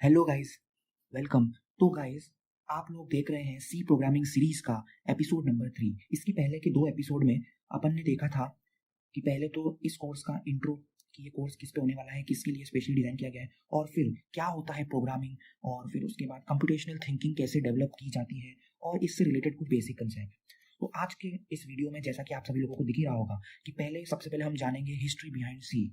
Hello guys, welcome. तो guys, आप लोग देख रहे हैं सी प्रोग्रामिंग सीरीज का एपिसोड नंबर 3। इसके पहले के 2 एपिसोड में अपन ने देखा था कि पहले तो इस कोर्स का इंट्रो, कि ये कोर्स किस पे होने वाला है, किसके लिए स्पेशली डिज़ाइन किया गया है, और फिर क्या होता है प्रोग्रामिंग, और फिर उसके बाद कंप्यूटेशनल थिंकिंग कैसे डेवलप की जाती है, और इससे रिलेटेड कुछ बेसिक कंसेप्ट। तो आज के इस वीडियो में, जैसा कि आप सभी लोगों को दिख ही रहा होगा, कि सबसे पहले हम जानेंगे हिस्ट्री बिहाइंड सी,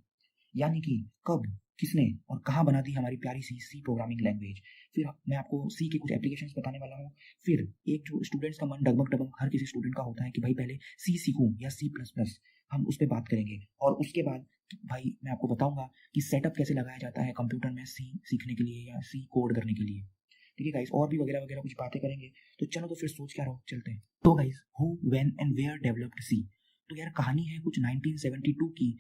यानी कि कब, किसने और कहाँ बना दी हमारी प्यारी सी प्रोग्रामिंग लैंग्वेज। फिर मैं आपको सी के कुछ एप्लीकेशंस बताने वाला हूँ। फिर एक जो स्टूडेंट्स का मन डगमग डगमग हर किसी स्टूडेंट का होता है कि भाई पहले सी सीखूं या सी प्लस प्लस, हम उस पर बात करेंगे। और उसके बाद भाई मैं आपको बताऊंगा कि सेटअप कैसे लगाया जाता है कंप्यूटर में सी सीखने के लिए या सी कोड करने के लिए। ठीक है गाइस, और भी वगैरह वगैरह कुछ बातें करेंगे। तो चलो, तो फिर सोच क्या रहो, चलते हैं। तो guys, who when and where developed see. तो यार कहानी है कुछ 1972 की,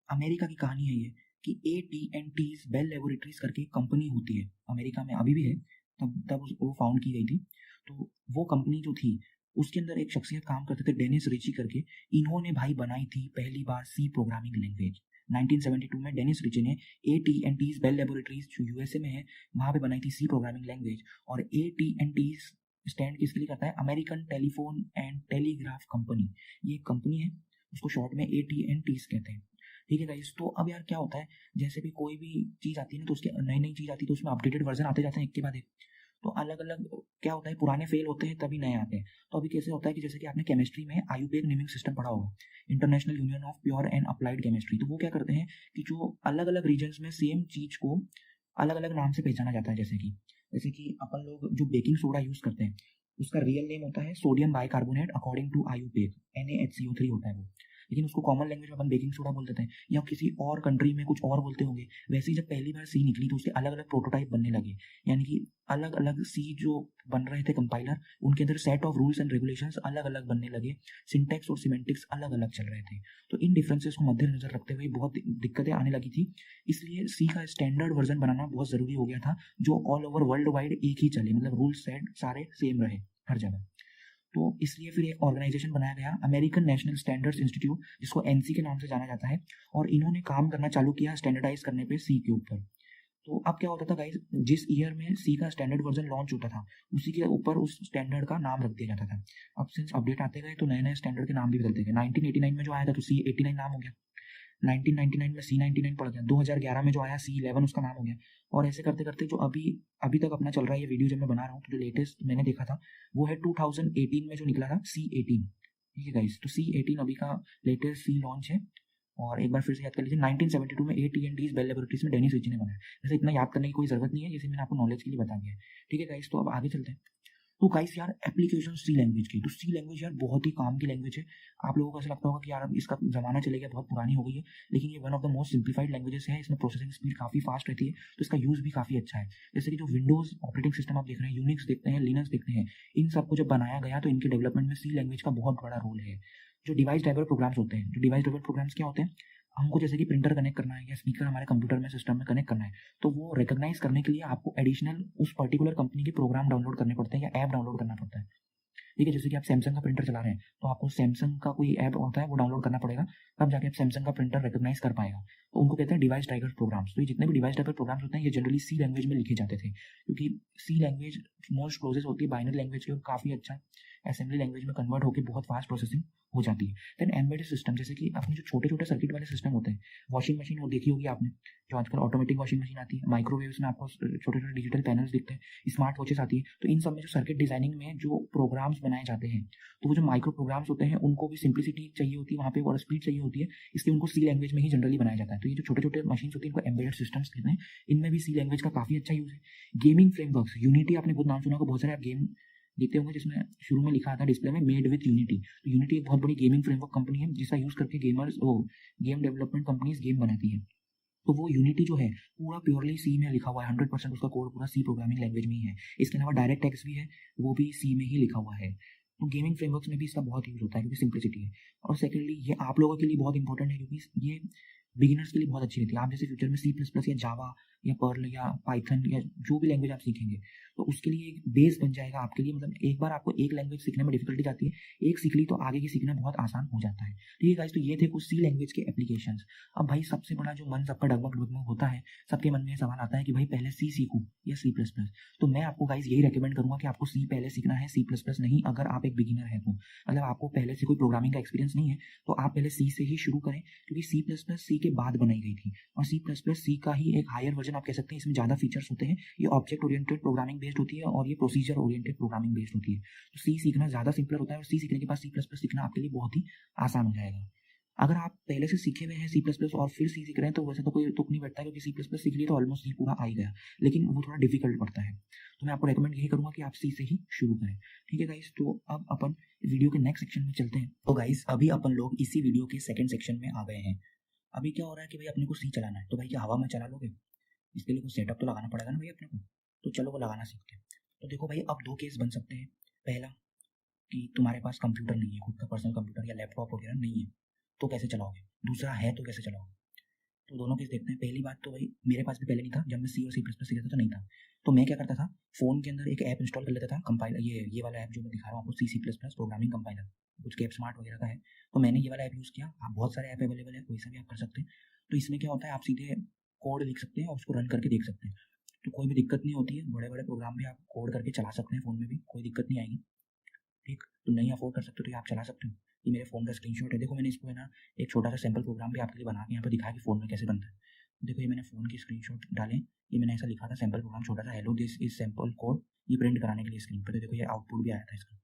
अमेरिका की कहानी है ये, कि AT&T's बेल लेबोरेटरीज करके एक कंपनी होती है अमेरिका में, अभी भी है, तब तब वो फाउंड की गई थी। तो वो कंपनी जो थी, उसके अंदर एक शख्सियत काम करते थे, डेनिस रिची करके। इन्होंने भाई बनाई थी पहली बार सी प्रोग्रामिंग लैंग्वेज 1972 में। डेनिस रिची ने AT&T's बेल लेबोरेटरीज जो यूएसए में है, वहाँ पे बनाई थी सी प्रोग्रामिंग लैंग्वेज। और AT&T's स्टैंड किसके लिए करता है? American telephone and telegraph company. ये कंपनी है, उसको शॉर्ट में AT&T's कहते हैं। ठीक है गाइस, तो अब यार क्या होता है, जैसे भी कोई भी चीज़ आती है ना, तो उसके नई नई चीज़ आती है, तो उसमें अपडेटेड वर्जन आते जाते हैं एक के बाद एक। तो अलग अलग क्या होता है, पुराने फेल होते हैं तभी नए आते हैं। तो अभी कैसे होता है कि जैसे कि आपने केमिस्ट्री में आयुपेक नेमिंग सिस्टम पढ़ा होगा, international union of pure and applied chemistry. तो वो क्या करते हैं कि जो अलग अलग रीजन्स में सेम चीज़ को अलग अलग नाम से पहचाना जाता है। जैसे कि अपन लोग जो बेकिंग सोडा यूज़ करते हैं, उसका रियल नेम होता है sodium bicarbonate according to IUPAC, NaHCO3 होता है वो, लेकिन उसको कॉमन लैंग्वेज में अपन बेकिंग सोडा बोल देते हैं, या किसी और कंट्री में कुछ और बोलते होंगे। वैसे ही जब पहली बार सी निकली तो उसके अलग अलग प्रोटोटाइप बनने लगे, यानी कि अलग अलग सी जो बन रहे थे कंपाइलर, उनके अंदर set of rules and regulations अलग अलग बनने लगे, सिंटैक्स और सिमेंटिक्स अलग अलग चल रहे थे। तो इन डिफरेंसेस को मद्देनजर रखते हुए बहुत दिक्कतें आने लगी थी, इसलिए सी का स्टैंडर्ड वर्जन बनाना बहुत ज़रूरी हो गया था, जो ऑल ओवर वर्ल्ड वाइड एक ही चले, मतलब रूल सेट सारे सेम रहे हर जगह। तो इसलिए फिर एक ऑर्गेनाइजेशन बनाया गया, अमेरिकन नेशनल स्टैंडर्ड्स इंस्टीट्यूट, जिसको एनसी के नाम से जाना जाता है। और इन्होंने काम करना चालू किया स्टैंडर्डाइज करने पे सी के ऊपर। तो अब क्या होता था गाइस, जिस ईयर में सी का स्टैंडर्ड वर्जन लॉन्च होता था, उसी के ऊपर उस स्टैंडर्ड का नाम रख दिया जाता था। अब सिंस अपडेट आते गए तो नए नए स्टैंडर्ड के नाम भी बदलते गए। 1989 में जो आया था तो C89 नाम हो गया, 1999 में C99 पड़ गया, 2011 में जो आया C11 उसका नाम हो गया। और ऐसे करते करते जो अभी अभी तक अपना चल रहा है, ये वीडियो जब मैं बना रहा हूँ, तो जो लेटेस्ट मैंने देखा था वो है 2018 में जो निकला था C18। ठीक है गाइस, तो C18 अभी का लेटेस्ट सी लॉन्च है। और एक बार फिर से याद कर लीजिए, 1972 में AT&T's बेल लेबोरेटरीज में डेनिस रिची ने बनाया। वैसे इतना याद करने की कोई जरूरत नहीं है, जैसे मैंने आपको नॉलेज के लिए बता दिया है। ठीक है गाइस, तो अब आगे चलते हैं। तो गाइस यार, एप्लीकेशन सी लैंग्वेज की, तो सी लैंग्वेज यार बहुत ही काम की लैंग्वेज है। आप लोगों को ऐसा लगता होगा कि यार अब इसका ज़माना चले गया, बहुत पुरानी हो गई है, लेकिन ये one of the most simplified languages है। इसमें प्रोसेसिंग स्पीड काफ़ी फास्ट रहती है, तो इसका यूज़ भी काफ़ी अच्छा है। जैसे कि जो विंडोज़ ऑपरेटिंग सिस्टम आप देख रहे हैं, यूनिक्स देखते हैं, लिनक्स देखते हैं, इन सबको जब बनाया गया तो इनके डेवलपमेंट में सी लैंग्वेज का बहुत बड़ा रोल है। जो डिवाइस ड्राइवर प्रोग्राम्स होते हैं, जो डिवाइस ड्राइवर प्रोग्राम्स क्या होते हैं, हमको जैसे कि प्रिंटर कनेक्ट करना है या स्पीकर हमारे कंप्यूटर में सिस्टम में कनेक्ट करना है, तो वो रिकॉग्नाइज करने के लिए आपको एडिशनल उस पर्टिकुलर कंपनी के प्रोग्राम डाउनलोड करने पड़ते हैं या ऐप डाउनलोड करना पड़ता है। ठीक है, जैसे कि आप सैमसंग का प्रिंटर चला रहे हैं, तो आपको सैमसंग का कोई ऐप होता है वो डाउनलोड करना पड़ेगा, तब जाके आप सैमसंग का प्रिंटर रिकॉग्नाइज कर पाएगा। तो उनको कहते हैं डिवाइस ड्राइवर प्रोग्राम्स। तो ये जितने भी डिवाइस ड्राइवर प्रोग्राम्स होते हैं, ये जनरली सी लैंग्वेज में लिखे जाते थे, क्योंकि सी लैंग्वेज मोस्ट क्लोजेस्ट होती है बाइनरी लैंग्वेज की, और काफ़ी अच्छा असेंबली लैंग्वेज में कन्वर्ट होकर बहुत फास्ट प्रोसेसिंग हो जाती है। देन एम्बेडेड सिस्टम, जैसे कि अपने जो छोटे छोटे सर्किट वाले सिस्टम होते हैं, वॉशिंग मशीन वो देखी होगी आपने, जो आजकल ऑटोमेटिक वॉशिंग मशीन आती है, माइक्रोवेव्स में आपको छोटे छोटे डिजिटल पैनल्स दिखते हैं, स्मार्ट वॉचेस आती है। तो इन सब में जो सर्किट डिजाइनिंग में जो प्रोग्राम्स बनाए जाते हैं, तो वो जो माइक्रो प्रोग्राम्स होते हैं, उनको भी सिंप्लिसिटी चाहिए होती है वहाँ पे, और स्पीड चाहिए होती है, इसलिए उनको सी लैंग्वेज में ही जनरली बनाया जाता है। तो ये जो छोटे छोटे मशीन होती है, इनको एम्बेडेड सिस्टम्स कहते हैं, इनमें भी सी लैंग्वेज का काफ़ी अच्छा यूज़ है। गेमिंग फ्रेमवर्क्स, यूनिटी आपने बहुत नाम सुना होगा, बहुत सारे आप गेम देखते होंगे जिसमें शुरू में लिखा था डिस्प्ले में मेड विद यूनिटी। तो यूनिटी एक बहुत बड़ी गेमिंग फ्रेमवर्क कंपनी है, जिसका यूज़ करके गेमर्स वो गेम डेवलपमेंट कंपनीज गेम बनाती है। तो वो यूनिटी जो है पूरा प्योरली सी में लिखा हुआ है, 100% उसका कोड पूरा सी प्रोग्रामिंग लैंग्वेज में ही है। इसके अलावा डायरेक्ट एक्स भी है, वो भी सी में ही लिखा हुआ है। तो गेमिंग फ्रेमवर्क्स में भी इसका बहुत यूज़ होता है, क्योंकि सिंप्लिसिटी है। और सेकेंडली ये आप लोगों के लिए बहुत इंपॉर्टेंट है, क्योंकि ये बिगिनर्स के लिए बहुत अच्छी रहती है। आप जैसे फ्यूचर में C++ या जावा या पर्ल या पाइथन या जो भी लैंग्वेज आप सीखेंगे, तो उसके लिए एक बेस बन जाएगा आपके लिए। मतलब एक बार आपको एक लैंग्वेज सीखने में डिफिकल्टी जाती है, एक सीख ली तो आगे की सीखना बहुत आसान हो जाता है। ठीक है गाइस, तो ये थे कुछ सी लैंग्वेज के एप्लीकेशंस। अब भाई सबसे बड़ा जो मन सबका डगमग डगमग होता है, सबके मन में ये सवाल आता है कि भाई पहले सी सीखूं या सी प्लस प्लस। तो मैं आपको गाइस यही रेकमेंड करूंगा कि आपको सी पहले सीखना है, सी प्लस प्लस नहीं। अगर आप एक बिगिनर हैं तो मतलब आपको पहले से कोई प्रोग्रामिंग का एक्सपीरियंस नहीं है तो आप पहले सी से ही शुरू करें, क्योंकि सी प्लस प्लस सी के बाद बनाई गई थी और सी प्लस प्लस सी का ही एक हायर वर्जन आप कह सकते हैं। इसमें ज़्यादा फीचर्स होते हैं, ये ऑब्जेक्ट ओरिएंटेड प्रोग्रामिंग बेस्ड होती है और ये प्रोसीजर ओरिएंटेड प्रोग्रामिंग बेस्ड होती है। तो सी सीखना ज़्यादा सिंपलर होता है और सी सीखने के बाद सी प्लस प्लस सीखना आपके लिए बहुत ही आसान हो जाएगा। अगर आप पहले से सीखे हुए हैं सी प्लस प्लस और फिर सी सीख रहे हैं तो वैसे तो कोई तुक नहीं बैठता, क्योंकि सी प्लस प्लस सीख लिए तो ऑलमोस्ट सी पूरा आ ही गया, लेकिन वो थोड़ा डिफिकल्ट पड़ता है। तो मैं आपको रेकमेंड यही करूंगा कि आप सी से ही शुरू करें। ठीक है गाइस, तो अब अपन वीडियो के नेक्स्ट सेक्शन में चलते हैं। तो गाइस अभी अपन लोग इसी वीडियो के सेकंड सेक्शन में आ गए हैं। अभी क्या हो रहा है कि भाई अपने को सी चलाना है, तो भाई क्या हवा में चला लोगे? इसके लिए कुछ सेटअप तो लगाना पड़ेगा ना भाई अपने को। तो चलो वो लगाना सीखते हैं। तो देखो भाई, अब दो केस बन सकते हैं। पहला कि तुम्हारे पास कंप्यूटर नहीं है, खुद का पर्सनल कंप्यूटर या लैपटॉप वगैरह नहीं है, तो कैसे चलाओगे? दूसरा है तो कैसे चलाओगे? तो दोनों केस देखते हैं। पहली बात तो भाई मेरे पास भी पहले नहीं था, जब मैं सी और सी प्लस प्लस सीखा था तो नहीं था। तो मैं क्या करता था, फ़ोन के अंदर एक ऐप इंस्टॉल कर लेता था, कंपाइलर, ये वाला ऐप जो मैं दिखा रहा हूँ आपको, C C plus plus programming compiler, कुछ कैप स्मार्ट वगैरह का है। तो मैंने ये वाला ऐप यूज़ किया। आप बहुत सारे ऐप अवेलेबल है, कोई सा भी आप कर सकते हैं। तो इसमें क्या होता है, आप सीधे कोड लिख सकते हैं और उसको रन करके देख सकते हैं। तो कोई भी दिक्कत नहीं होती है, बड़े बड़े प्रोग्राम भी आप कोड करके चला सकते हैं फ़ोन में भी, कोई दिक्कत नहीं आएगी। ठीक, तो नहीं अफोर्ड कर सकते तो ये आप चला सकते हो। ये मेरे फ़ोन का स्क्रीनशॉट है, देखो मैंने इसको है ना एक छोटा सा सैंपल प्रोग्राम भी आपके लिए बना के यहाँ पर दिखाया कि फ़ोन में कैसे बनता है। देखो ये मैंने फ़ोन की स्क्रीनशॉट डालें, ये मैंने ऐसा लिखा था सैंपल प्रोग्राम छोटा सा, hello this is sample code, ये प्रिंट कराने के लिए स्क्रीन पर। तो देखो ये आउटपुट भी आया था इसका।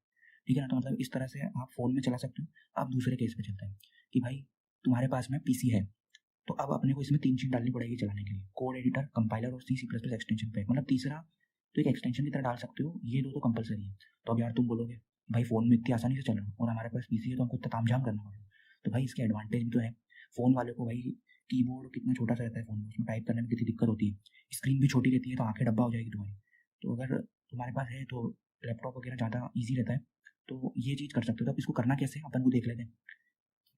ठीक है ना, तो मतलब इस तरह से आप फ़ोन में चला सकते हो। अब दूसरे केस पे चलते हैं कि भाई तुम्हारे पास में पीसी है, तो अब अपने को इसमें तीन चीज़ डालनी पड़ेगी चलाने के लिए, कोड एडिटर, कंपाइलर और C C plus plus extension pack. मतलब तीसरा तो एक एक्सटेंशन की तरह डाल सकते हो, ये दो तो कंपलसरी है। तो अब यार तुम बोलोगे भाई फ़ोन में इतनी आसानी से चल रहा है और हमारे पास पीसी है तो हमको इतना तामझाम करना पड़ेगा। तो भाई इसके एडवांटेज भी तो है। फ़ोन वाले को भाई कीबोर्ड कितना छोटा सा रहता है फ़ोन में, उसमें टाइप करने में कितनी दिक्कत होती है, स्क्रीन भी छोटी रहती है तो आंखें डब्बा हो जाएगी तुम्हारी। तो अगर तुम्हारे पास है तो लैपटॉप वगैरह ज़्यादा ईजी रहता है, तो ये चीज़ कर सकते हो। तो अब इसको करना कैसे है अपन को देख लेते हैं।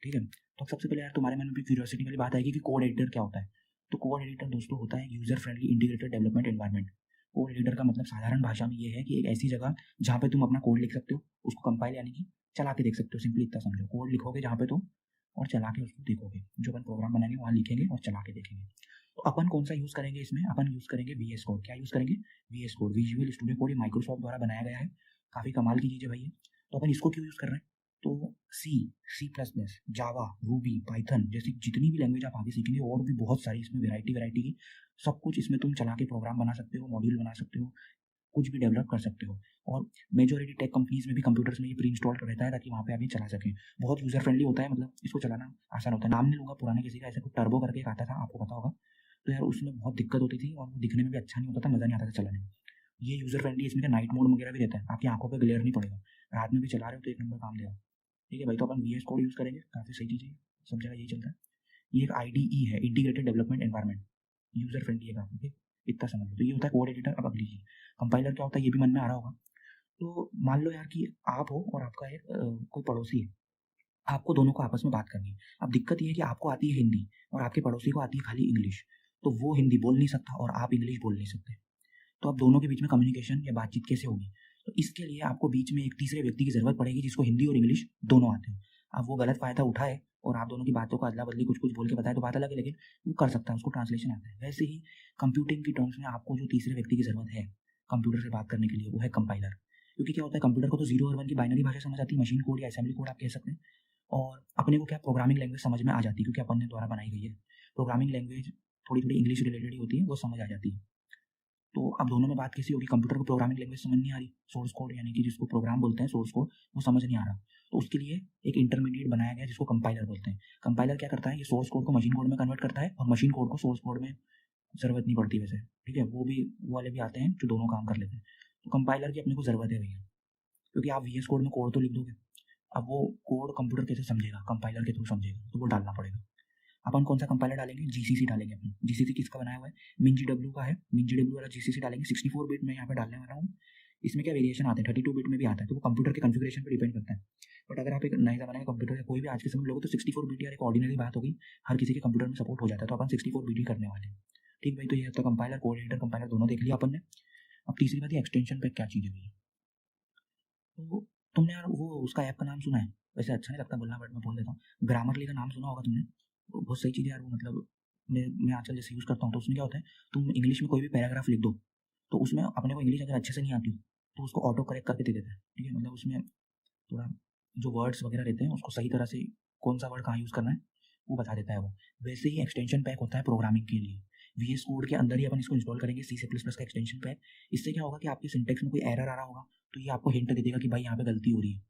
ठीक है, तो सबसे पहले यार तुम्हारे मन में भी क्यूरियोसिटी वाली बात आएगी कि कोड एडिटर क्या होता है। तो कोड एडिटर दोस्तों होता है user friendly integrated development environment. Code editor का मतलब साधारण भाषा में ये है कि एक ऐसी जगह जहाँ पे तुम अपना कोड लिख सकते हो, उसको कंपाइल यानी कि चला के देख सकते हो। सिंपली इतना समझो, कोड लिखोगे जहाँ पे तुम और चला के उसको देखोगे, जो अपन प्रोग्राम बनाएंगे वहाँ लिखेंगे और चला के देखेंगे। तो अपन कौन सा यूज़ करेंगे इसमें, अपन यूज़ करेंगे वी एस कोड। क्या यूज़ करेंगे? V S code, visual studio code. ये माइक्रोसॉफ्ट द्वारा बनाया गया है, काफ़ी कमाल की चीज़ है भाई ये। तो अपन इसको क्यों यूज़ कर रहे हैं? तो सी, सी प्लस प्लस, जावा, रूबी, पाइथन जैसी जितनी भी लैंग्वेज आप आगे सीखेंगे, और भी बहुत सारी इसमें वैरायटी की, सब कुछ इसमें तुम चला के प्रोग्राम बना सकते हो, मॉड्यूल बना सकते हो, कुछ भी डेवलप कर सकते हो। और मेजॉरिटी टेक कंपनीज में भी कंप्यूटर्स में ये प्री इंस्टॉल रहता है ताकि वहाँ पे आप ये चला सकें। बहुत यूज़र फ्रेंडली होता है, मतलब इसको चलाना आसान होता है। नाम नहीं लूँगा पुराने किसी का, ऐसा कुछ टर्बो करके एक आता था, आपको पता होगा। तो यार उसमें बहुत दिक्कत होती थी और वो दिखने में भी अच्छा नहीं होता था, मज़ा नहीं आता था चलाने में। ये यूज़र फ्रेंडली, इसमें नाइट मोड वगैरह भी रहता है, आपकी आंखों पर ग्लेयर नहीं पड़ेगा, रात में भी चला रहे हो तो एक नंबर काम देगा। ठीक है भाई, तो अपन वी एस कोड यूज़ करेंगे, काफ़ी सही चीज़ है, सब जगह यही चलता है। ये एक IDE है, integrated development environment, user friendly है काफ़ी। ठीक, इतना समझ लो। तो ये होता है कोड एडिटर। अब अगली चीज़, कंपाइलर क्या होता है ये भी मन में आ रहा होगा। तो मान लो यार कि आप हो और आपका एक कोई पड़ोसी है, आपको दोनों को आपस में बात करनी है। अब दिक्कत ये है कि आपको आती है हिंदी और आपके पड़ोसी को आती है खाली इंग्लिश, तो वो हिंदी बोल नहीं सकता और आप इंग्लिश बोल नहीं सकते। तो अब दोनों के बीच में कम्युनिकेशन या बातचीत कैसे होगी? तो इसके लिए आपको बीच में एक तीसरे व्यक्ति की ज़रूरत पड़ेगी जिसको हिंदी और इंग्लिश दोनों आते हैं। अब वो गलत फ़ायदा उठाए और आप दोनों की बातों को अदला-बदली कुछ-कुछ बोल के बताए तो बात अलग है, लेकिन वो कर सकता है, उसको ट्रांसलेशन आता है। वैसे ही कंप्यूटिंग की टर्म्स में आपको जो तीसरे व्यक्ति की ज़रूरत है कंप्यूटर से बात करने के लिए, वो है कंपाइलर। क्योंकि क्या होता है, कंप्यूटर को तो 0 और 1 की बाइनरी भाषा समझ आती है, मशीन कोड या असेंबली कोड आप कह सकते हैं। और अपने को क्या प्रोग्रामिंग लैंग्वेज समझ में आ जाती है, क्योंकि अपन ने द्वारा बनाई गई है। प्रोग्रामिंग लैंग्वेज थोड़ी-थोड़ी इंग्लिश रिलेटेड ही होती है, वो समझ आ जाती है। तो अब दोनों में बात कैसी होगी, कंप्यूटर को प्रोग्रामिंग लैंग्वेज समझ नहीं आ रही, सोर्स कोड यानी कि जिसको प्रोग्राम बोलते हैं सोर्स कोड, वो समझ नहीं आ रहा। तो उसके लिए एक इंटरमीडिएट बनाया गया जिसको कंपाइलर बोलते हैं। कंपाइलर क्या करता है, ये सोर्स कोड को मशीन कोड में कन्वर्ट करता है और मशीन कोड को सोर्स कोड में ज़रूरत नहीं पड़ती वैसे। ठीक है, वो वाले भी आते हैं जो दोनों काम कर लेते हैं। तो कंपाइलर की अपने को ज़रूरत है भैया, क्योंकि आप वी एस कोड में कोड तो लिख दोगे, अब वो कोड कंप्यूटर कैसे समझेगा, कंपाइलर के थ्रू समझेगा, तो वो डालना पड़ेगा। अपन कौन सा कंपाइलर डालेंगे, जीसीसी डालेंगे अपन। जीसीसी किसका बनाया हुआ है, मिनजीडब्ल्यू का है, मिनजीडब्ल्यू वाला जीसीसी डालेंगे। 64 बिट में यहाँ पे डालने वाला हूँ। इसमें क्या वेरिएशन आते हैं, 32 बिट में भी आता है, तो वो कंप्यूटर के कॉन्फ़िगरेशन पे डिपेंड करता है। बट अगर आप एक नए ज़माने का कंप्यूटर या कोई भी आज के समय लोगे तो 64 बिट यार एक ऑर्डिनरी बात होगी, हर किसी के कंप्यूटर में सपोर्ट हो जाता है, तो अपन 64 बिट ही करने वाले हैं। ठीक भाई, तो ये तो कंपाइलर, कोड एडिटर, कंपाइलर दोनों देख लिया अपन ने। अब तीसरी बात, ये एक्सटेंशन पैक क्या चीज़ है भैया? तो तुमने यार वो उसका ऐप का नाम सुना है? वैसे अच्छा नहीं लगता बोलना बट मैं बोल देता हूँ। ग्रामरली का नाम सुना होगा तुमने? वो बहुत सही चीज़ है यार वो, मतलब मैं आजकल जैसे यूज़ करता हूँ तो उसमें क्या होता है, तुम इंग्लिश में कोई भी पैराग्राफ लिख दो तो उसमें अपने को इंग्लिश अगर अच्छे से नहीं आती तो उसको ऑटो करेक्ट करके दे देता है। ठीक है, मतलब उसमें थोड़ा जो वर्ड्स वगैरह रहते हैं उसको सही तरह से कौन सा वर्ड कहाँ यूज़ करना है वो बता देता है वो। वैसे ही एक्सटेंशन पैक होता है प्रोग्रामिंग के लिए। वी एस कोड के अंदर ही अपन इसको इंस्टॉल करेंगे, सी C++ का एक्सटेंशन पैक। इससे क्या होगा कि आपके सिंटेक्स में कोई एरर आ रहा होगा तो ये आपको हिंट दे देगा कि भाई यहाँ पे गलती हो रही है,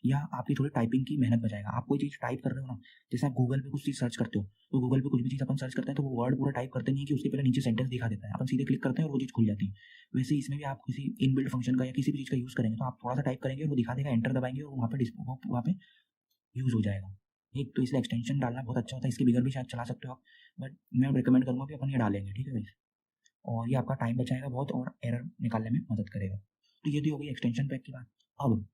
या आपकी थोड़ी टाइपिंग की मेहनत बचाएगा। आप कोई चीज़ टाइप कर रहे हो ना, जैसे आप गूगल पे कुछ चीज़ सर्च करते हो तो गूगल पे कुछ भी चीज़ अपन सर्च करते हैं तो वो वर्ड पूरा टाइप करते नहीं है कि उसके पहले नीचे सेंटेंस दिखा देता है, अपन सीधे क्लिक करते हैं और वो चीज़ खुल जाती है। वैसे ही इसमें भी आप किसी इनबिल्ट फंक्शन का या किसी भी चीज़ का यूज़ करेंगे तो आप थोड़ा सा टाइप करेंगे और वो दिखा देगा, एंटर दबाएंगे और वहाँ पे यूज़ हो जाएगा। एक तो इसलिए एक्सटेंशन डालना बहुत अच्छा होता है, इसके बिगर भी शायद चला सकते हो आप, बट मैं रिकमेंड करूँगा कि अपन ये डालेंगे। ठीक है भाई, और ये आपका टाइम बचाएगा बहुत और एरर निकालने में मदद करेगा। तो ये तो हो गई एक्सटेंशन पैक की बात। अब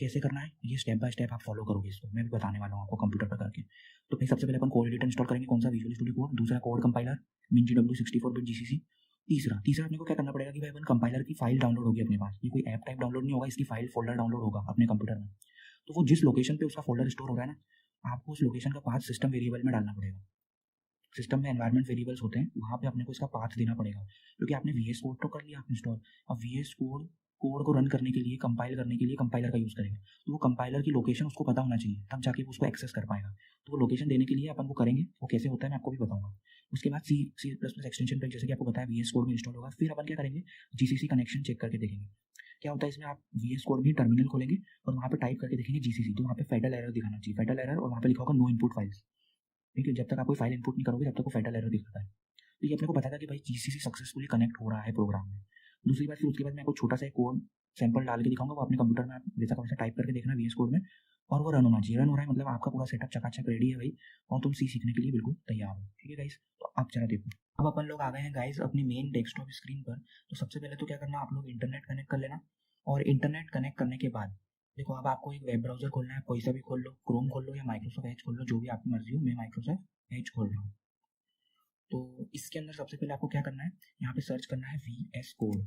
कैसे करना है ये स्टेप बाय स्टेप आप फॉलो करोगे, इसको मैं भी बताने वाला हूँ आपको कंप्यूटर पर करके। तो भाई सबसे पहले अपन कोड एडिटर इंस्टॉल करेंगे, कौन सा, विजुअल स्टूडियो कोड। दूसरा code compiler, MinGW 64 bit GCC। तीसरा अपने को क्या करना पड़ेगा कि भाई अपन कंपाइलर की फाइल डाउनलोड होगी अपने पास, ये कोई ऐप टाइप डाउनलोड नहीं होगा, इसकी फाइल फोल्डर डाउनलोड होगा अपने कंप्यूटर में। तो वो जिस लोकेशन पे उसका फोल्डर स्टोर हो रहा है ना, आपको उस लोकेशन का पाथ सिस्टम वेरिएबल में डालना पड़ेगा। सिस्टम में एनवायरनमेंट वेरिएबल्स होते हैं, वहाँ पे अपने को इसका पाथ देना पड़ेगा, क्योंकि आपने VS कोड तो कर लिया आप इंस्टॉल। अब VS कोड को रन करने के लिए, कंपाइल करने के लिए कंपाइलर का यूज़ करेंगे, तो वो कंपाइलर की लोकेशन उसको पता होना चाहिए, तब जाके वो उसको एक्सेस कर पाएगा। तो वो लोकेशन देने के लिए अपन वो करेंगे, वो कैसे होता है मैं आपको भी बताऊंगा। उसके बाद C++ एक्सटेंशन पैक जैसे कि आपको बताया VS कोड में इंस्टॉल होगा। फिर अपन क्या करेंगे, GCC कनेक्शन चेक करके देखेंगे क्या होता है इसमें। आप VS कोड में टर्मिनल खोलेंगे और वहाँ पे टाइप करके देखेंगे GCC, तो वहाँ पे फेटल एरर दिखाना चाहिए, फेटल एरर, और वहाँ पे लिखा होगा नो इनपुट फाइल्स। ठीक है, जब तक आप कोई फाइल इनपुट नहीं करोगे तब तक वो फेटल एरर दिखाता है। तो ये अपने को बताता कि भाई GCC सक्सेसफुली कनेक्ट हो रहा है प्रोग्राम में। दूसरी बात, फिर उसके बाद मैं आपको छोटा सा एक कोड सैंपल डाल के दिखाऊंगा, वो अपने कंप्यूटर में आप वैसा का वैसा टाइप करके देखना VS कोड में, और वो रन होना चाहिए। रन हो रहा है मतलब आपका पूरा सेटअप चकाचक रेडी है भाई, और तुम सी सीखने के लिए बिल्कुल तैयार हो। ठीक है गाइस, तो आप चला देखो। अब अपन लोग आ गए हैं गाइस अपनी मेन डेस्कटॉप स्क्रीन पर। तो सबसे पहले तो क्या करना, आप लोग इंटरनेट कनेक्ट कर लेना, और इंटरनेट कनेक्ट करने के बाद देखो, अब आपको एक वेब ब्राउजर खोलना है, कोई सा भी खोल लो, क्रोम खोल लो या माइक्रोसॉफ्ट एज खोल लो, जो भी आपकी मर्जी हो। मैं माइक्रोसॉफ्ट एज खोल रहा हूँ। तो इसके अंदर सबसे पहले आपको क्या करना है, यहाँ पे सर्च करना है VS कोड।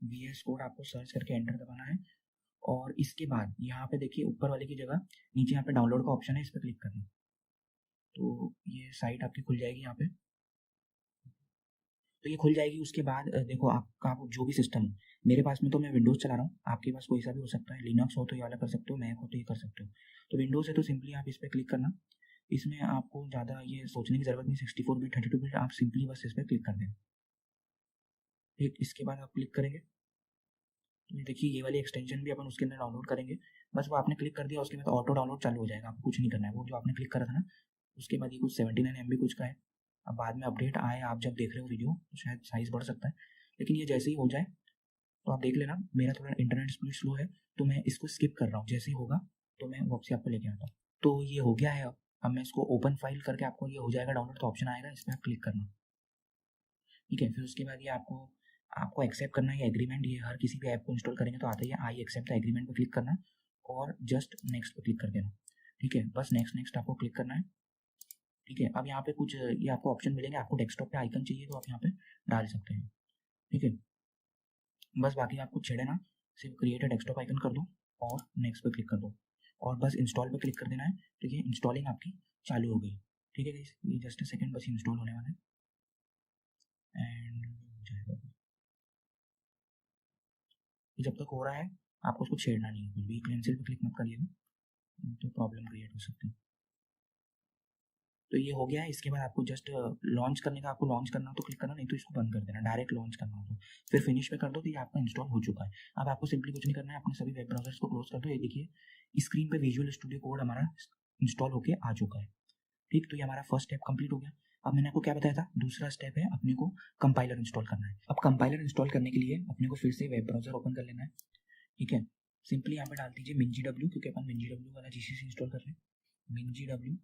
VS कोड आपको सर्च करके एंटर दबाना है, और इसके बाद यहाँ पे देखिए ऊपर वाले की जगह नीचे यहाँ पे डाउनलोड का ऑप्शन है, इस पर क्लिक करना। तो ये साइट आपकी खुल जाएगी यहाँ पे। तो ये खुल जाएगी, उसके बाद देखो आपका जो भी सिस्टम, मेरे पास में तो मैं विंडोज़ चला रहा हूँ, आपके पास कोई सा भी हो सकता है, लिनक्स हो तो ये वाला कर सकते हो, मैक हो तो ये कर सकते हो। तो विंडोज़ है तो सिंपली आप इस पर क्लिक करना। इसमें आपको ज़्यादा ये सोचने की ज़रूरत नहीं, 64 बिट 32 बिट, आप सिंपली बस इस पर क्लिक कर दें। ठीक, इसके बाद आप क्लिक करेंगे तो ये देखिए ये वाली एक्सटेंशन भी अपन उसके अंदर डाउनलोड करेंगे। बस वो आपने क्लिक कर दिया, उसके बाद ऑटो डाउनलोड चालू हो जाएगा, आपको कुछ नहीं करना है। वो जो आपने क्लिक करा था ना, उसके बाद ये कुछ 79 MB कुछ का है। अब बाद में अपडेट आए, आप जब देख रहे हो वीडियो तो शायद साइज़ बढ़ सकता है, लेकिन ये जैसे ही हो जाए तो आप देख लेना। मेरा थोड़ा इंटरनेट स्पीड स्लो है तो मैं इसको स्किप कर रहा हूँ, जैसे ही होगा तो मैं वापसी आपको लेके आता हूँ। तो ये हो गया है। अब मैं इसको ओपन फाइल करके आपको ये हो जाएगा डाउनलोड, तो ऑप्शन आएगा, इस पर आप क्लिक करना। ठीक है, फिर उसके बाद ये आपको आपको एक्सेप्ट करना है एग्रीमेंट। ये हर किसी भी ऐप को इंस्टॉल करेंगे तो आता ही है, आई एक्सेप्ट द एग्रीमेंट पर क्लिक करना और जस्ट नेक्स्ट पर क्लिक कर देना। ठीक है, बस नेक्स्ट नेक्स्ट आपको क्लिक करना है। ठीक है, अब यहाँ पे कुछ ये आपको ऑप्शन मिलेंगे, आपको डेस्कटॉप पे आइकन चाहिए तो आप यहाँ पे डाल सकते हैं। ठीक है, बस बाकी आपको छेड़े ना, सिर्फ क्रिएट अ डेस्कटॉप आइकन कर दो और नेक्स्ट पे क्लिक कर दो, और बस इंस्टॉल पे क्लिक कर देना है। ठीक है, इंस्टॉलिंग आपकी चालू हो गई। ठीक है गाइस, ये जस्ट अ सेकंड, बस इंस्टॉल होने वाला है एंड हो जाएगा। जब तक हो रहा है आपको उसको छेड़ना नहीं है, कुछ भी कैंसिल पे क्लिक मत करिएगा, तो प्रॉब्लम क्रिएट हो सकती है। तो ये हो गया है। इसके बाद आपको जस्ट लॉन्च करने का, आपको लॉन्च करना हो तो क्लिक करना, नहीं तो इसको बंद कर देना, डायरेक्ट लॉन्च करना हो तो फिर फिनिश पे कर दो, तो ये आपका इंस्टॉल हो चुका है। अब आपको सिंपली कुछ नहीं करना है, अपने सभी वेब ब्राउजर्स को क्लोज कर दो। ये देखिए स्क्रीन पे विजुअल स्टूडियो कोड हमारा इंस्टॉल होके आ चुका है। ठीक, तो ये हमारा फर्स्ट स्टेप कंप्लीट हो गया। अब मैंने आपको क्या बताया था, दूसरा स्टेप है अपने को कंपाइलर इंस्टॉल करना है। अब कंपाइलर इंस्टॉल करने के लिए अपने को फिर से वेब ब्राउजर ओपन कर लेना है। ठीक है, सिंपली यहाँ पे डाल दीजिए MinGW, क्योंकि अपन MinGW वाला GCC इंस्टॉल कर रहे हैं। MinGW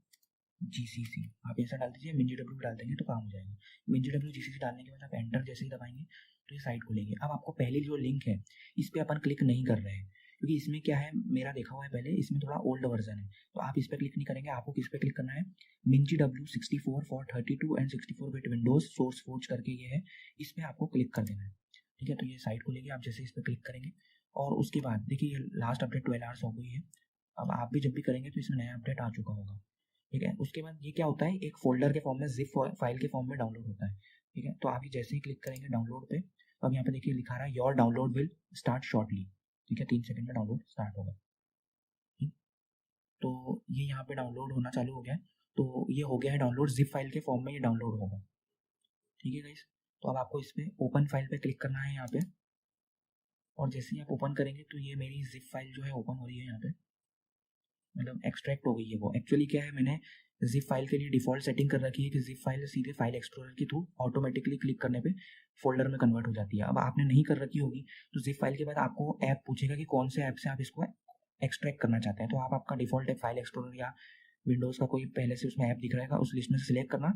GCC आप ऐसा डाल दीजिए, MinGW डाल देंगे तो काम हो जाएगा। MinGW GCC डालने के बाद आप एंटर जैसे ही दबाएंगे तो ये साइट खुलेगी। अब आपको पहले जो लिंक है इस पर अपन क्लिक नहीं कर रहे हैं, क्योंकि इसमें क्या है, मेरा देखा हुआ है पहले, इसमें थोड़ा ओल्ड वर्जन है, तो आप इस पर क्लिक नहीं करेंगे। आपको किस पे क्लिक करना है, MinGW 64 for 32 and 64 bit Windows source forge करके ये है, इस पर आपको क्लिक कर देना है। ठीक है, तो ये साइट खुलेगी, आप जैसे इस पर क्लिक करेंगे और उसके बाद देखिए ये लास्ट अपडेट 12 आवर्स हो गई है। अब आप भी जब भी करेंगे तो इसमें नया अपडेट आ चुका होगा। ठीक है, उसके बाद ये क्या होता है, एक फोल्डर के फॉर्म में जिप फाइल के फॉर्म में डाउनलोड होता है। ठीक है, तो आप ये जैसे ही क्लिक करेंगे डाउनलोड पे, तो अब यहाँ पे देखिए लिखा रहा है your download will start shortly. ठीक है, 3 सेकंड में डाउनलोड स्टार्ट होगा। ठीक, तो ये यहाँ पे डाउनलोड होना चालू हो गया है। तो ये हो गया है डाउनलोड, जिप फाइल के फॉर्म में ये डाउनलोड होगा। ठीक है गाइस, तो अब आपको इस पर ओपन फाइल पे क्लिक करना है यहाँ पे, और जैसे ही आप ओपन करेंगे तो ये मेरी जिप फाइल जो है ओपन हो रही है यहाँ पे, मतलब एक्सट्रैक्ट हो गई है वो। एक्चुअली क्या है, मैंने जिप फाइल के लिए डिफ़ॉल्ट सेटिंग कर रखी है कि जिप फाइल सीधे फाइल एक्सप्लोरर के थ्रू ऑटोमेटिकली क्लिक करने पे फोल्डर में कन्वर्ट हो जाती है। अब आपने नहीं कर रखी होगी तो जिप फाइल के बाद आपको ऐप पूछेगा कि कौन से ऐप से आप इसको एक्सट्रैक्ट करना चाहते हैं। तो आप आपका डिफ़ॉल्ट ऐप फाइल एक्सप्लोरर या विंडोज़ का कोई पहले से उसमें ऐप दिख रहेगा, उस लिस्ट में से सिलेक्ट करना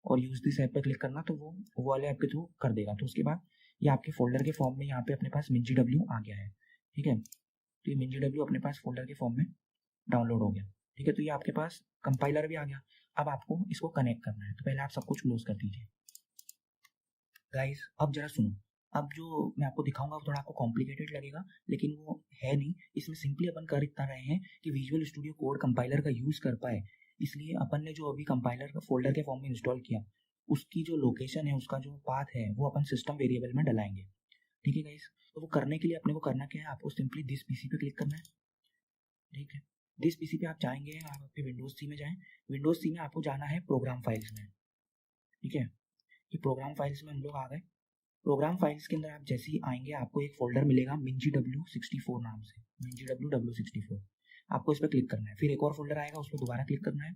और यूज़ दिस ऐप पर क्लिक करना, तो वो वाले ऐप के थ्रू कर देगा। तो उसके बाद ये आपके फोल्डर के फॉर्म में यहाँ पे अपने पास minjw आ गया है। ठीक है, तो ये minjw अपने पास फोल्डर के फॉर्म में डाउनलोड हो गया। ठीक है, तो ये आपके पास कंपाइलर भी आ गया। अब आपको इसको कनेक्ट करना है, तो पहले आप सब कुछ क्लोज कर दीजिए। गाइस अब जरा सुनो, अब जो मैं आपको दिखाऊंगा वो थोड़ा आपको कॉम्प्लिकेटेड लगेगा, लेकिन वो है नहीं। इसमें सिंपली अपन कर इतना रहे हैं कि विजुअल स्टूडियो कोड कंपाइलर का यूज़ कर पाए, इसलिए अपन ने जो अभी कंपाइलर का फोल्डर के फॉर्म में इंस्टॉल किया, उसकी जो लोकेशन है, उसका जो पाथ है, वो अपन सिस्टम वेरिएबल में डलाएंगे। ठीक है गाइस, तो वो करने के लिए अपने को करना क्या है, आपको सिंपली दिस पीसी पे क्लिक करना है। ठीक है, दिस पीसी पे आप जाएंगे, आप आपके विंडोज सी में जाएं। विंडोज सी में आपको जाना है प्रोग्राम फाइल्स में। ठीक है, ये प्रोग्राम फाइल्स में हम लोग आ गए। प्रोग्राम फाइल्स के अंदर आप जैसे ही आएंगे आपको एक फोल्डर मिलेगा minjw64 नाम से, minjw64। आपको इस पर क्लिक करना है, फिर एक और फोल्डर आएगा, उस पर दोबारा क्लिक करना है।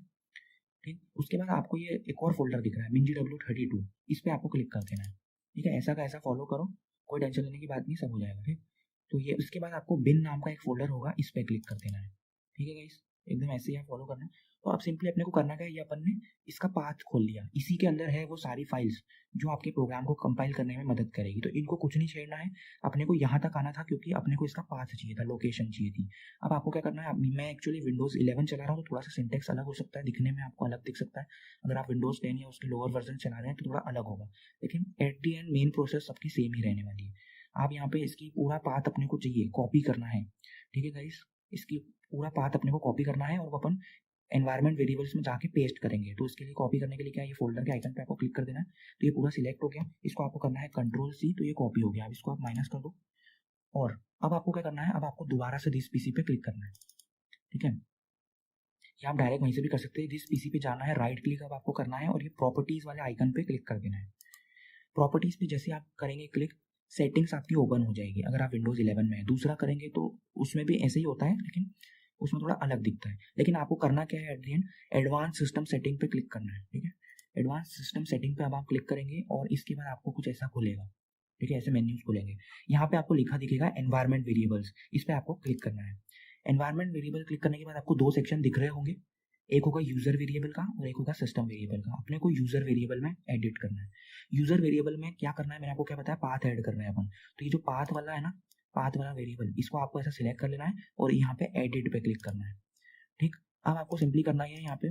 ठीक, उसके बाद आपको ये एक और फोल्डर दिख रहा है minjw32, इस पर आपको क्लिक कर देना है। ठीक है, ऐसा का ऐसा फॉलो करो, कोई टेंशन लेने की बात नहीं, सब हो जाएगा। ठीक, तो ये उसके बाद आपको बिन नाम का एक फोल्डर होगा, इस पर क्लिक कर देना है। ठीक है गाइस, एकदम ऐसे ही आप फॉलो करना है। तो अब सिंपली अपने को करना क्या है, ये अपन ने इसका पाथ खोल लिया, इसी के अंदर है वो सारी फाइल्स जो आपके प्रोग्राम को कंपाइल करने में मदद करेगी। तो इनको कुछ नहीं छेड़ना है, अपने को यहाँ तक आना था क्योंकि अपने को इसका पाथ चाहिए था, लोकेशन चाहिए थी। अब आपको क्या करना है, मैं एक्चुअली विंडोज़ 11 चला रहा हूँ तो थोड़ा सा सिंटेक्स अलग हो सकता है, दिखने में आपको अलग दिख सकता है। अगर आप विंडोज़ 10 या उसके लोअर वर्जन चला रहे हैं तो थोड़ा अलग होगा, लेकिन at the and main process सबकी सेम ही रहने वाली है। आप यहाँ पे इसकी पूरा पाथ अपने को चाहिए, कॉपी करना है। ठीक है गाइस, इसकी पूरा पाथ अपने को कॉपी करना है और वो अपन एनवायरमेंट वेरिएबल्स में जाके पेस्ट करेंगे। तो इसके लिए कॉपी करने के लिए क्या है, ये फोल्डर के आइकन पे आपको क्लिक कर देना है। तो ये पूरा सिलेक्ट हो गया, इसको आपको करना है कंट्रोल सी, तो ये कॉपी हो गया। अब इसको आप माइनस कर दो, और अब आपको क्या करना है, अब आपको दोबारा से दिस पीसी पे क्लिक करना है। ठीक है, ये आप डायरेक्ट वहीं से भी कर सकते हैं। दिस पीसी पे जाना है, राइट क्लिक अब आपको करना है और ये प्रॉपर्टीज वाले आइकन पे क्लिक कर देना है। प्रॉपर्टीज पे जैसे आप करेंगे क्लिक, सेटिंग्स आपकी ओपन हो जाएगी। अगर आप विंडोज 11 में है, दूसरा करेंगे तो उसमें भी ऐसे ही होता है, लेकिन उसमें थोड़ा अलग दिखता है। लेकिन आपको करना क्या है, at the end advance system setting पे क्लिक करना है। ठीक है, एडवांस सिस्टम सेटिंग पे अब आप क्लिक करेंगे और इसके बाद आपको कुछ ऐसा खुलेगा। ठीक है, ऐसे मेन्यूज खुलेंगे, यहाँ पे आपको लिखा दिखेगा एनवायरमेंट वेरिएबल्स, इस पर आपको क्लिक करना है। एनवायरमेंट वेरिएबल क्लिक करने के बाद आपको दो सेक्शन दिख रहे होंगे, एक होगा यूजर वेरिएबल का और एक होगा सिस्टम वेरिएबल का। अपने को यूजर वेरिएबल में एडिट करना है। यूजर वेरिएबल में क्या करना है, मैंने आपको क्या बताया, पाथ ऐड करना है अपन। तो ये जो पाथ वाला है ना, पाथ वाला वेरिएबल, इसको आपको ऐसा सिलेक्ट कर लेना है और यहाँ पे एडिट पे क्लिक करना है। ठीक, अब आपको सिंपली करना है, यहाँ पे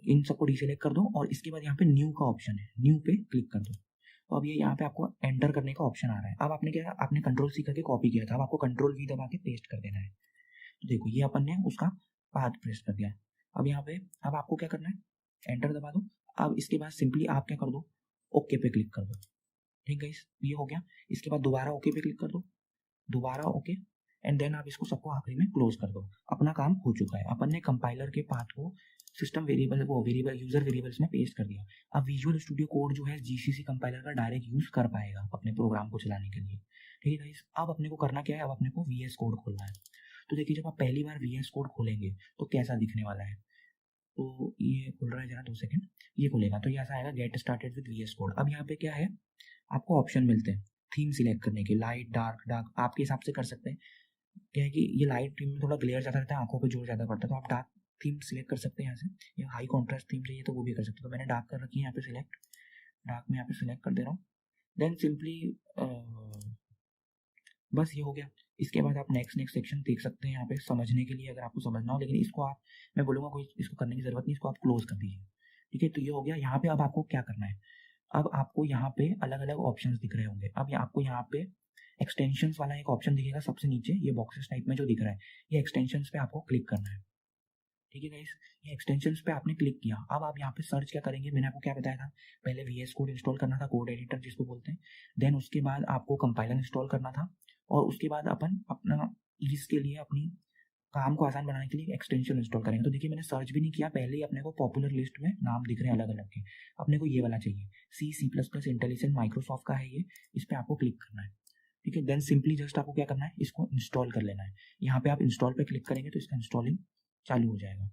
इन सबको डीसेलेक्ट कर दो और इसके बाद यहाँ पे न्यू का ऑप्शन है, न्यू पे क्लिक कर दो। तो अब ये यहाँ पे आपको एंटर करने का ऑप्शन आ रहा है। अब आपने क्या, आपने कंट्रोल सी करके कॉपी किया था, अब आपको कंट्रोल वी दबा के पेस्ट कर देना है। तो देखो ये अपन ने उसका पाथ प्रेस कर दिया। अब यहाँ पे अब आपको क्या करना है, एंटर दबा दो। अब इसके बाद सिंपली आप क्या कर दो, ओके पे क्लिक कर दो। ठीक गाइस, ये हो गया। इसके बाद दोबारा ओके पे क्लिक कर दो, दोबारा ओके, एंड देन आप इसको सबको आखिरी में क्लोज कर दो। अपना काम हो चुका है, अपन ने कंपाइलर के पाथ को सिस्टम वेरिएबल, वो वेरिएबल यूजर वेरिएबल्स में पेस्ट कर दिया। अब विजुअल स्टूडियो कोड जो है जीसीसी कंपाइलर का डायरेक्ट यूज कर पाएगा अपने प्रोग्राम को चलाने के लिए। ठीक है गाइस, अब अपने को करना क्या है, अब अपने को वीएस कोड खोलना है। तो देखिए जब आप पहली बार वीएस कोड खोलेंगे तो कैसा दिखने वाला है, तो ये खुल रहा है, जरा 2 सेकंड, ये खुलेगा तो ये ऐसा आएगा, get started with VS code. अब यहाँ पे क्या है, आपको ऑप्शन मिलते हैं थीम सिलेक्ट करने के, लाइट डार्क, डार्क आपके हिसाब से कर सकते हैं। क्या है कि ये लाइट थीम में थोड़ा ग्लेयर ज़्यादा रहता है, आंखों पे जोर ज़्यादा पड़ता है, तो आप डार्क थीम सिलेक्ट कर सकते हैं यहाँ से, या हाई कॉन्ट्रास्ट थीम चाहिए तो वो भी कर सकते हो। तो मैंने डार्क कर रखी है यहाँ पे सिलेक्ट, डार्क में यहाँ पे सिलेक्ट कर दे रहा हूँ। देन सिंपली बस ये हो गया। इसके बाद आप नेक्स्ट नेक्स्ट सेक्शन देख सकते हैं यहाँ पे समझने के लिए, अगर आपको समझना हो, लेकिन इसको आप, मैं बोलूँगा कोई इसको करने की ज़रूरत नहीं, इसको आप क्लोज कर दीजिए। ठीक है, तो ये हो गया। यहाँ पे अब आपको क्या करना है, अब आपको यहाँ पे अलग अलग ऑप्शंस दिख रहे होंगे। अब आपको यहाँ पे एक्सटेंशंस वाला एक ऑप्शन दिखेगा सबसे नीचे, ये बॉक्सेस टाइप में जो दिख रहा है, ये एक्सटेंशंस पे आपको क्लिक करना है। ठीक है गाइस, ये एक्सटेंशंस पे आपने क्लिक किया। अब आप यहाँ पे सर्च क्या करेंगे, मैंने आपको क्या बताया था, पहले VS कोड इंस्टॉल करना था, कोड एडिटर जिसको बोलते हैं। देन उसके बाद आपको कंपाइलर इंस्टॉल करना था, और उसके बाद अपन अपना ईज के लिए, अपनी काम को आसान बनाने के लिए एक्सटेंशन इंस्टॉल करेंगे। तो देखिए मैंने सर्च भी नहीं किया, पहले ही अपने को पॉपुलर लिस्ट में नाम दिख रहे हैं अलग अलग के। अपने को ये वाला चाहिए, C++ इंटेलिजेंट माइक्रोसॉफ्ट का है ये, इस पर आपको क्लिक करना है। ठीक है, देन सिंपली जस्ट आपको क्या करना है, इसको इंस्टॉल कर लेना है। यहाँ पे आप इंस्टॉल पे क्लिक करेंगे तो इसका इंस्टॉलिंग चालू हो जाएगा।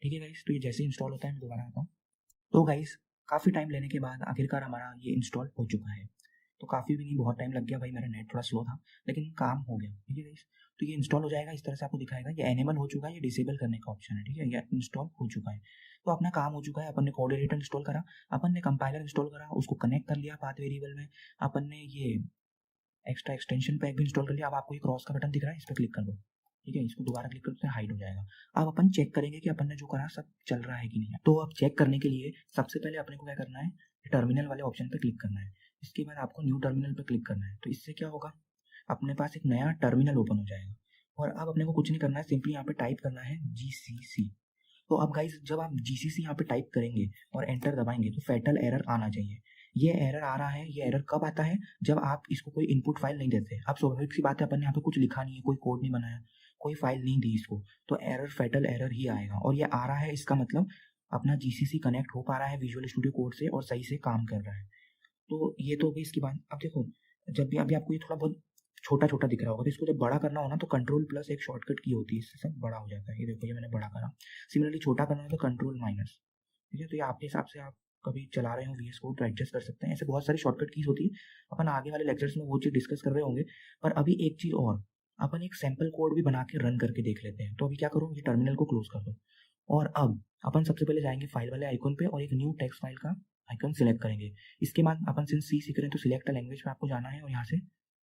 ठीक है गाइस, तो ये जैसे इंस्टॉल होता है मैं दोबारा आता हूँ। तो गाइस काफ़ी टाइम लेने के बाद आखिरकार हमारा ये इंस्टॉल हो चुका है। तो काफ़ी भी नहीं, बहुत टाइम लग गया भाई, मेरा नेट थोड़ा स्लो था, लेकिन काम हो गया। ठीक है गाइस, तो ये इंस्टॉल हो जाएगा, इस तरह से आपको दिखाएगा। ये एनेबल हो चुका है, ये डिसेबल करने का ऑप्शन है। ठीक है, ये इंस्टॉल हो चुका है। तो अपना काम हो चुका है, अपन ने कोड एडिटर इंस्टॉल करा, अपन ने कंपाइलर इंस्टॉल करा, उसको कनेक्ट कर लिया पाथ वेरिएबल में, अपन ने ये एक्स्ट्रा एक्सटेंशन पैक भी इंस्टॉल कर लिया। अब आपको ये क्रॉस का बटन दिख रहा है, इस पर क्लिक कर दो। ठीक है, इसको दोबारा क्लिक करते हाइड हो जाएगा। अब अपन चेक करेंगे कि अपन ने जो करा सब चल रहा है कि नहीं। तो अब चेक करने के लिए सबसे पहले अपने को क्या करना है, टर्मिनल वाले ऑप्शन पे क्लिक करना है। इसके बाद आपको न्यू टर्मिनल पे क्लिक करना है। तो इससे क्या होगा, अपने पास एक नया टर्मिनल ओपन हो जाएगा। और अब अपने को कुछ नहीं करना है, सिंपली यहाँ पे टाइप करना है GCC। तो अब गाइस जब आप GCC यहाँ पे टाइप करेंगे और एंटर दबाएंगे तो फैटल एरर आना चाहिए। ये एरर आ रहा है, ये एरर कब आता है, जब आप इसको कोई इनपुट फाइल नहीं देते। अब स्वाभाविक सी बात है, अपन ने यहाँ पे कुछ लिखा नहीं है, कोई कोड नहीं बनाया, कोई फाइल नहीं दी इसको, तो एरर फैटल एरर ही आएगा। और ये आ रहा है, इसका मतलब अपना GCC कनेक्ट हो पा रहा है विजुअल स्टूडियो कोड से और सही से काम कर रहा है। तो ये तो होगी इसकी बात। अब देखो, जब भी अभी आपको ये थोड़ा बहुत छोटा छोटा दिख रहा होगा, तो इसको जब बड़ा करना हो ना तो कंट्रोल+ एक शॉर्टकट की होती है, इससे सब बड़ा हो जाता है। ये देखो, ये मैंने बड़ा करा। सिमिलरली छोटा करना है तो कंट्रोल-। ठीक है, तो ये आपके हिसाब से आप कभी चला रहे हो VS कोड तो एडजस्ट कर सकते हैं। ऐसे बहुत सारी शॉर्टकट कीज होती है, अपन आगे वाले लेक्चर्स में वो चीज़ डिस्कस कर रहे होंगे। पर अभी एक चीज़ और, अपन एक सैम्पल कोड भी बना के रन करके देख लेते हैं। तो अभी क्या करो, ये टर्मिनल को क्लोज कर दो, और अब अपन सबसे पहले जाएंगे फाइल वाले आइकन पे और एक न्यू टेक्स्ट फाइल का आइकन सिलेक्ट करेंगे। इसके बाद अपन सिंस C सीख रहे हैं तो सिलेक्ट लैंग्वेज पे आपको जाना है और यहाँ से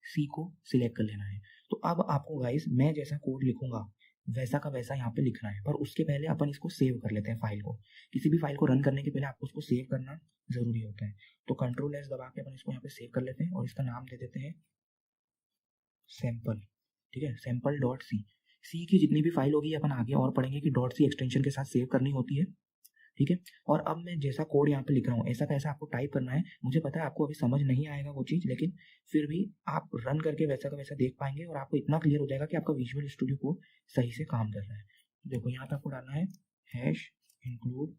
C को सिलेक्ट कर लेना है। तो अब आपको गाइस मैं जैसा कोड लिखूंगा वैसा का वैसा यहाँ पे लिखना है, पर उसके पहले अपन इसको सेव कर लेते हैं फाइल को। किसी भी फाइल को रन करने के पहले आपको उसको सेव करना जरूरी होता है। तो कंट्रोल+S दबा के अपन इसको यहाँ पे सेव कर लेते हैं और इसका नाम दे देते हैं सैम्पल। ठीक है, sample.c। C की जितनी भी फाइल होगी अपन आगे और पढ़ेंगे कि .c एक्सटेंशन के साथ सेव करनी होती है। ठीक है, और अब मैं जैसा कोड यहाँ पे लिख रहा हूँ ऐसा कैसा आपको टाइप करना है। मुझे पता है आपको अभी समझ नहीं आएगा वो चीज़, लेकिन फिर भी आप रन करके वैसा का वैसा देख पाएंगे और आपको इतना क्लियर हो जाएगा कि आपका विजुअल स्टूडियो को सही से काम कर रहा है। देखो यहाँ पे आपको डालना है #include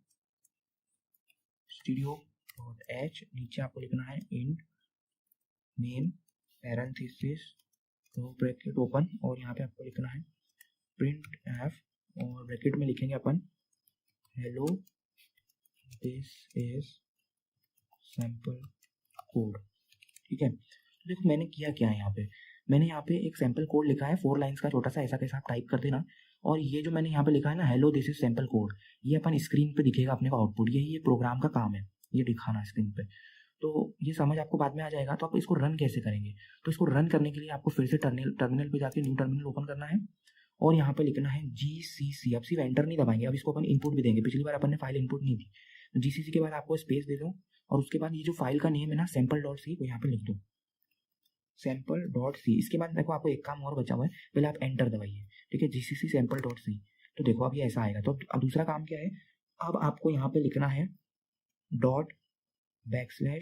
studio.h, नीचे आपको लिखना है int main parenthesis तो ब्रैकेट ओपन, और यहाँ पे आपको लिखना है printf, और ब्रैकेट में लिखेंगे अपन hello this is sample code. ठीक है, तो देखो मैंने किया क्या है, मैंने यहाँ पे एक सैम्पल कोड लिखा है 4 लाइन्स का छोटा सा, ऐसा कैसा आप टाइप कर देना। और ये जो मैंने यहाँ पे लिखा है ना, hello this is sample code, ये अपन स्क्रीन पे दिखेगा अपने को आउटपुट। यही ये प्रोग्राम का काम है, ये दिखाना स्क्रीन पे। तो ये समझ आपको बाद में आ जाएगा। तो आप इसको रन कैसे करेंगे, तो इसको रन करने के लिए आपको फिर से टर्मिनल पे जाके न्यू टर्मिनल ओपन करना है और यहाँ पे लिखना है GCC। अब सिर्फ एंटर नहीं दबाएंगे, अब इसको अपन इनपुट भी देंगे। पिछली बार अपन ने फाइल इनपुट नहीं दी, तो GCC के बाद आपको स्पेस दे दो और उसके बाद ये जो फाइल का नेम है ना sample.c को यहाँ पे लिख दो, sample.c। इसके बाद देखो आपको एक काम और बचा हुआ है, पहले आप एंटर दबाइए। ठीक है, GCC sample.c। तो देखो अब ये ऐसा आएगा। तो अब दूसरा काम क्या है, अब आपको यहाँ पे लिखना है .a.exe।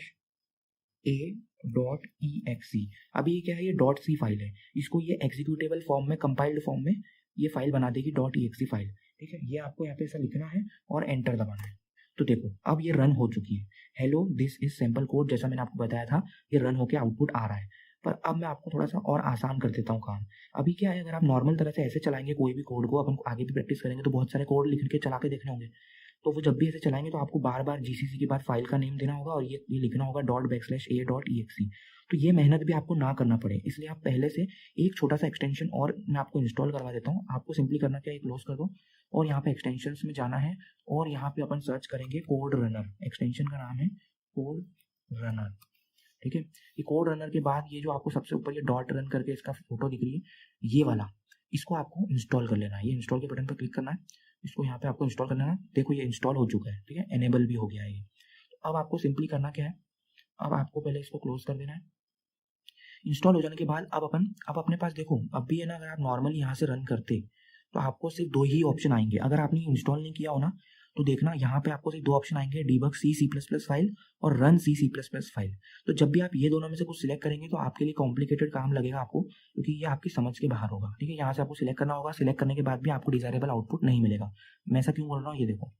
अभी ये क्या है, ये .c फाइल है, इसको ये एग्जीक्यूटेबल फॉर्म में, कंपाइल्ड फॉर्म में ये फाइल बना देगी .exe फाइल। ठीक है, ये आपको यहाँ पे ऐसा लिखना है और एंटर दबाना है। तो देखो अब ये रन हो चुकी है, hello this is sample code, जैसा मैंने आपको बताया था ये रन होकर आउटपुट आ रहा है। पर अब मैं आपको थोड़ा सा और आसान कर देता हूँ काम। अभी क्या है, अगर आप नॉर्मल तरह से ऐसे चलाएंगे कोई भी कोड को, अपन आगे भी प्रैक्टिस करेंगे तो बहुत सारे कोड लिख के चला के देखने होंगे। तो वो जब भी ऐसे चलाएंगे तो आपको बार बार GCC के बाद फाइल का नेम देना होगा और ये लिखना होगा .a.exe। तो ये मेहनत भी आपको ना करना पड़े, इसलिए आप पहले से एक छोटा सा एक्सटेंशन और मैं आपको इंस्टॉल करवा देता हूँ। आपको सिंपली करना क्या है, क्लोज कर दो और यहाँ पे एक्सटेंशंस में जाना है और यहाँ पे अपन सर्च करेंगे कोड रनर। एक्सटेंशन का नाम है कोड रनर। ठीक है, ये कोड रनर के बाद ये जो आपको सबसे ऊपर ये डॉट रन करके इसका फोटो दिख रही है, ये वाला, इसको आपको इंस्टॉल कर लेना है। ये इंस्टॉल के बटन पर क्लिक करना है, इसको यहाँ पे आपको इंस्टॉल कर लेना है। देखो ये इंस्टॉल हो चुका है। ठीक है, एनेबल भी हो गया है ये। तो अब आपको सिंपली करना क्या है, अब आपको पहले इसको क्लोज कर देना है। इंस्टॉल हो जाने के बाद अब अपने पास देखो, अब भी है ना, अगर आप नॉर्मली यहाँ से रन करते तो आपको सिर्फ 2 ही ऑप्शन आएंगे। अगर आपने इंस्टॉल नहीं किया हो ना तो देखना यहाँ पे आपको सिर्फ 2 ऑप्शन आएंगे, डिबग C++ फाइल और रन C++ फाइल। तो जब भी आप ये दोनों में से कुछ सिलेक्ट करेंगे तो आपके लिए कॉम्प्लिकेटेड काम लगेगा आपको, क्योंकि ये आपकी समझ के बाहर होगा। ठीक है, यहाँ से आपको सिलेक्ट करना होगा। सिलेक्ट करने के बाद भी आपको डिजायरेबल आउटपुट नहीं मिलेगा। मैं ऐसा क्यों बोल रहा हूँ, ये देखो,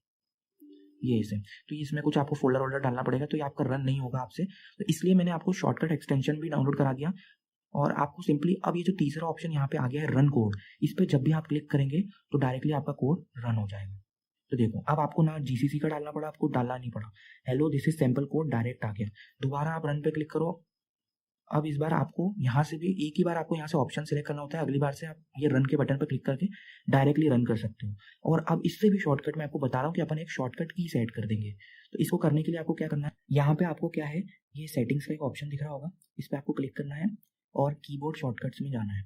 ये इसे तो इसमें कुछ आपको फोल्डर वोल्डर डालना पड़ेगा, तो ये आपका रन नहीं होगा आपसे। तो इसलिए मैंने आपको शॉर्टकट एक्सटेंशन भी डाउनलोड करा दिया। और आपको सिंपली अब ये जो तीसरा ऑप्शन यहाँ पे आ गया है रन कोड, इस पर जब भी आप क्लिक करेंगे तो डायरेक्टली आपका कोड रन हो जाएगा। तो देखो, अब आपको ना जीसीसी का डालना पड़ा, आपको डालना नहीं पड़ा। Hello this is sample code direct आ गया। दोबारा आप रन पे क्लिक करो। अब इस बार आपको यहाँ से भी एक ही बार आपको यहाँ से ऑप्शन सेलेक्ट करना होता है। अगली बार से आप ये रन के बटन पर क्लिक करके डायरेक्टली रन कर सकते हो। और अब इससे भी शॉर्टकट मैं आपको बता रहा हूँ कि अपन एक शॉर्टकट की सेट कर देंगे। तो इसको करने के लिए आपको क्या करना है, यहाँ पे आपको क्या है, ये सेटिंग्स का एक ऑप्शन दिख रहा होगा, इस पर आपको क्लिक करना है और कीबोर्ड शॉर्टकट्स में जाना है।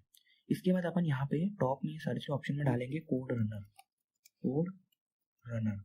इसके बाद अपन यहाँ पे टॉप में सर्च के ऑप्शन में डालेंगे कोड रनर। कोड रनर,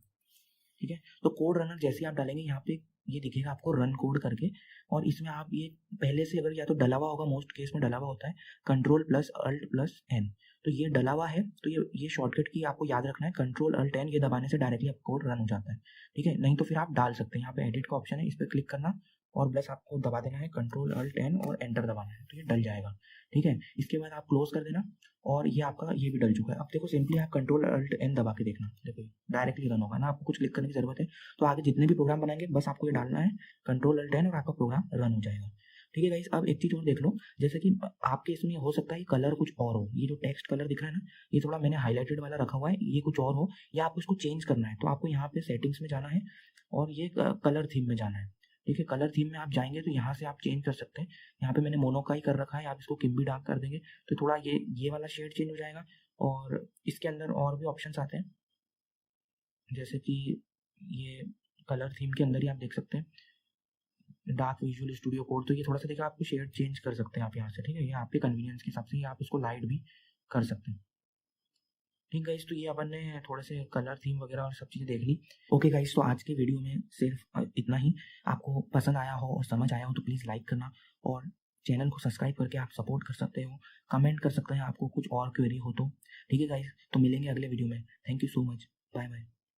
ठीक है। तो कोड रनर जैसे ही आप डालेंगे यहाँ पे ये दिखेगा आपको रन कोड करके। और इसमें आप ये पहले से अगर या तो डला हुआ होगा, मोस्ट केस में डला हुआ होता है Ctrl+Alt+N। तो ये डला हुआ है, तो ये शॉर्टकट की आपको याद रखना है, Ctrl+Alt+N ये दबाने से डायरेक्टली आपका कोड रन हो जाता है। ठीक है, नहीं तो फिर आप डाल सकते हैं। यहाँ पे एडिट का ऑप्शन है, इस पर क्लिक करना और बस आपको दबा देना है Ctrl+Alt+N और एंटर दबाना है, तो ये डल जाएगा। ठीक है, इसके बाद आप क्लोज कर देना और ये आपका ये भी डल चुका है। अब देखो सिंपली आप Ctrl+Alt+N दबा के देखना, देखो डायरेक्टली रन होगा ना, आपको कुछ क्लिक करने की जरूरत है। तो आगे जितने भी प्रोग्राम बनाएंगे बस आपको ये डालना है Ctrl+Alt+N और आपका प्रोग्राम रन हो जाएगा। ठीक है गाइस, अब एक चीज और देख लो, जैसे कि आपके इसमें हो सकता है कलर कुछ और हो। ये जो टेक्स्ट कलर दिख रहा है ना, ये थोड़ा मैंने हाईलाइटेड वाला रखा हुआ है, ये कुछ और हो या आपको इसको चेंज करना है तो आपको यहाँ पे सेटिंग्स में जाना है और ये कलर थीम में जाना है। ठीक है, कलर थीम में आप जाएंगे तो यहाँ से आप चेंज कर सकते हैं। यहाँ पे मैंने मोनो का ही कर रखा है, आप इसको किम्बी डार्क कर देंगे तो थोड़ा ये वाला शेड चेंज हो जाएगा। और इसके अंदर और भी ऑप्शंस आते हैं, जैसे कि ये कलर थीम के अंदर ही आप देख सकते हैं डार्क विजुअल स्टूडियो कोड। तो ये थोड़ा सा देखा, आपको शेड चेंज कर सकते हैं आप यहाँ से। ठीक है, ये आपके कन्वीनियंस के हिसाब से आप इसको लाइट भी कर सकते हैं। ठीक गाइस, तो ये अपन ने थोड़े से कलर थीम वगैरह और सब चीज़ें देख ली। ओके गाइस, तो आज के वीडियो में सिर्फ इतना ही। आपको पसंद आया हो और समझ आया हो तो प्लीज़ लाइक करना और चैनल को सब्सक्राइब करके आप सपोर्ट कर सकते हो। कमेंट कर सकते हैं आपको कुछ और क्वेरी हो तो। ठीक है गाइस, तो मिलेंगे अगले वीडियो में। Thank you so much, bye bye.